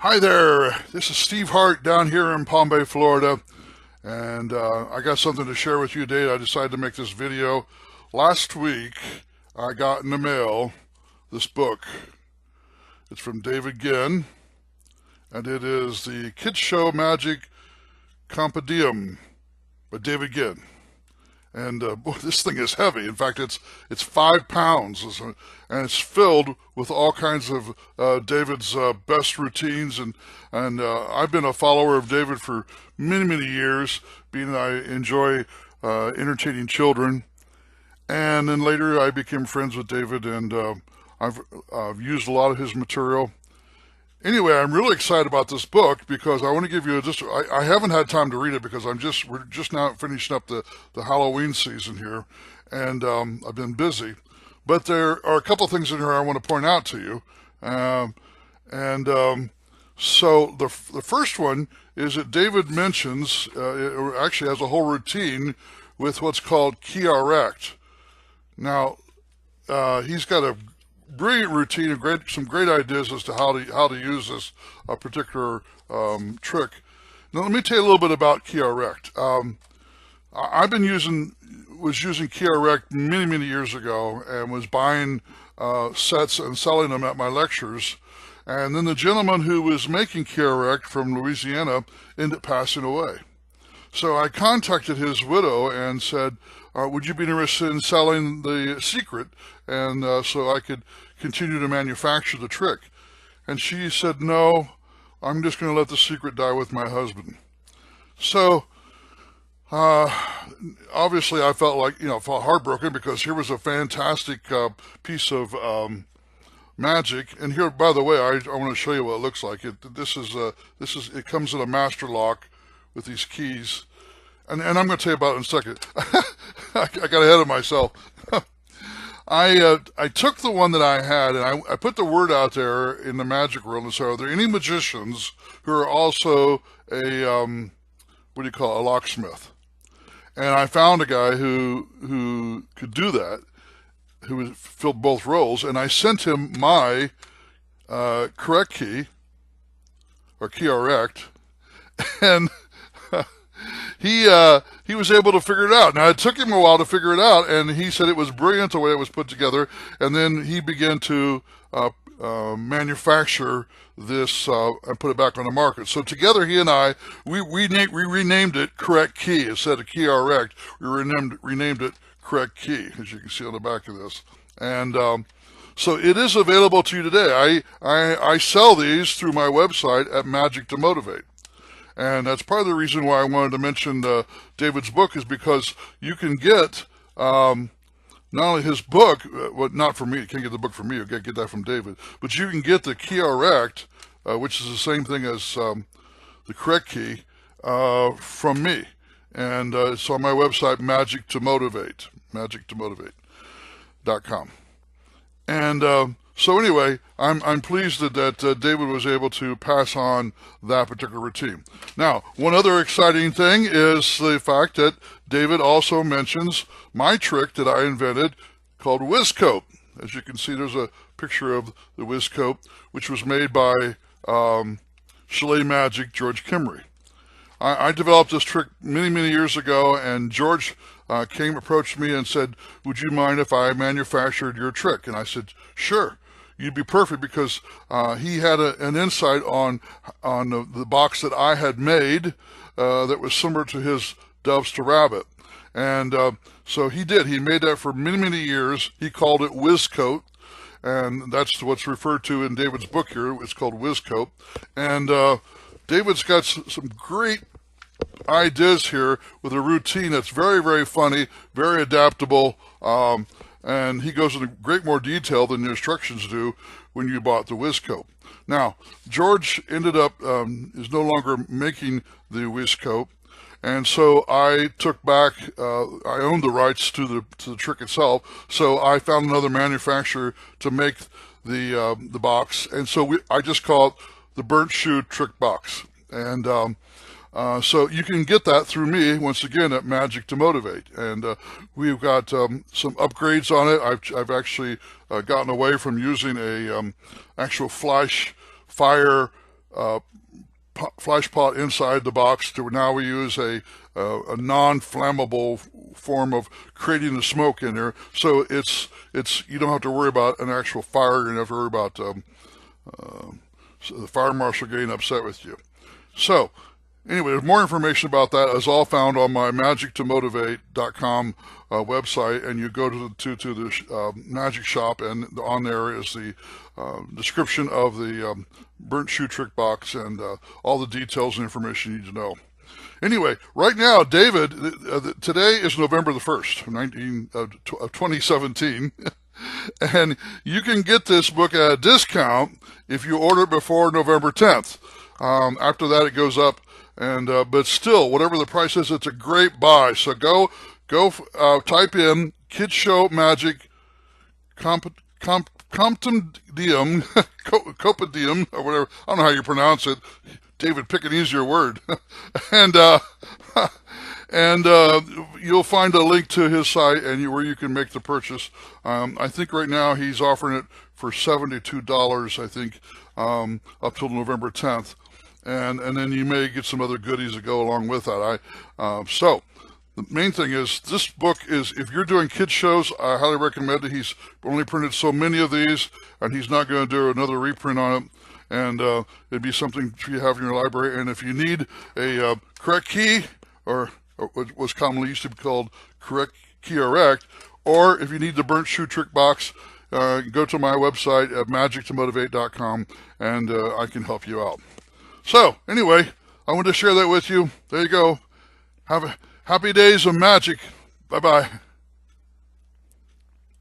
Hi there, this is Steve Hart down here in Palm Bay, Florida, and I got something to share with you today. I decided to make this video. Last week, I got in the mail this book. It's from David Ginn, and it is the Kidshow Magic Kompendium by David Ginn. And boy, this thing is heavy. In fact, it's 5 pounds, and it's filled with all kinds of David's best routines. And I've been a follower of David for many years, being I enjoy entertaining children. And then later, I became friends with David, and I've used a lot of his material. Anyway, I'm really excited about this book because I want to give you I haven't had time to read it because we're just now finishing up the Halloween season here, and I've been busy. But there are a couple of things in here I want to point out to you. And so the first one is that David mentions, it actually has a whole routine with what's called Key-R-Rect. Now, he's got a brilliant routine and some great ideas as to how to use this particular trick. Now, let me tell you a little bit about Key-R-Rect. I've been was using Key-R-Rect many years ago and was buying sets and selling them at my lectures. And then the gentleman who was making Key-R-Rect from Louisiana ended up passing away. So I contacted his widow and said, would you be interested in selling the secret, and so I could continue to manufacture the trick? And she said, no, I'm just going to let the secret die with my husband. So obviously I felt like, felt heartbroken, because here was a fantastic piece of magic. And here, by the way, I want to show you what it looks like. It comes in a master lock with these keys. And I'm going to tell you about it in a second. I got ahead of myself. I took the one that I had, and I put the word out there in the magic world and said, are there any magicians who are also a locksmith? And I found a guy who could do that, who filled both roles, and I sent him my correct key, or Key-R-Rect, and he was able to figure it out. Now, it took him a while to figure it out, and he said it was brilliant the way it was put together. And then he began to manufacture this and put it back on the market. So together, he and I, we renamed it Correct Key instead of Key-R-Rect. We renamed it Correct Key, as you can see on the back of this. And so it is available to you today. I sell these through my website at Magic to Motivate. And that's part of the reason why I wanted to mention David's book, is because you can get not only his book, not from me, you can't get the book from me, you can't get that from David, but you can get the Key-R-Rect, which is the same thing as the correct key, from me. And it's on my website, Magic to Motivate, magictomotivate.com. And so anyway, I'm pleased that David was able to pass on that particular routine. Now, one other exciting thing is the fact that David also mentions my trick that I invented called Wiz Kote. As you can see, there's a picture of the Wiz Kote, which was made by Chalet Magic George Kimry. I developed this trick many years ago, and George approached me and said, would you mind if I manufactured your trick? And I said, sure. You'd be perfect, because he had an insight on the box that I had made that was similar to his Doves to Rabbit. And so he did. He made that for many years. He called it Wiz Kote, and that's what's referred to in David's book here. It's called Wiz Kote. And David's got some great ideas here with a routine that's very funny, very adaptable, and he goes into great more detail than the instructions do when you bought the Wiz Kote. Now, George ended up is no longer making the Wiz Kote, and so I took back. I owned the rights to the trick itself, so I found another manufacturer to make the box, and so I just call it the Burnt Shoe Trick Box. And so you can get that through me, once again, at Magic to Motivate. And we've got some upgrades on it. I've actually gotten away from using a actual flash fire flash pot inside the box. To now we use a non-flammable form of creating the smoke in there, so it's you don't have to worry about an actual fire. You don't have to worry about the fire marshal getting upset with you. So anyway, there's more information about that is all found on my magictomotivate.com website, and you go to the magic shop, and on there is the description of the burnt shoe trick box and all the details and information you need to know. Anyway, right now, David, today is November the 1st, 2017, and you can get this book at a discount if you order it before November 10th. After that, it goes up, and but still, whatever the price is, it's a great buy. So go type in Kidshow Magic Kompendium, Kompendium, or whatever. I don't know how you pronounce it. David, pick an easier word. and you'll find a link to his site where you can make the purchase. I think right now he's offering it for $72, I think, up till November 10th. And then you may get some other goodies that go along with that. So the main thing is, this book is, if you're doing kids shows, I highly recommend it. He's only printed so many of these, and he's not going to do another reprint on it. And it'd be something you have in your library. And if you need a correct key, or what was commonly used to be called correct Key-R-Rect, or if you need the burnt shoe trick box, go to my website at magictomotivate.com, and I can help you out. So anyway, I wanted to share that with you. There you go. Have a happy days of magic. Bye-bye.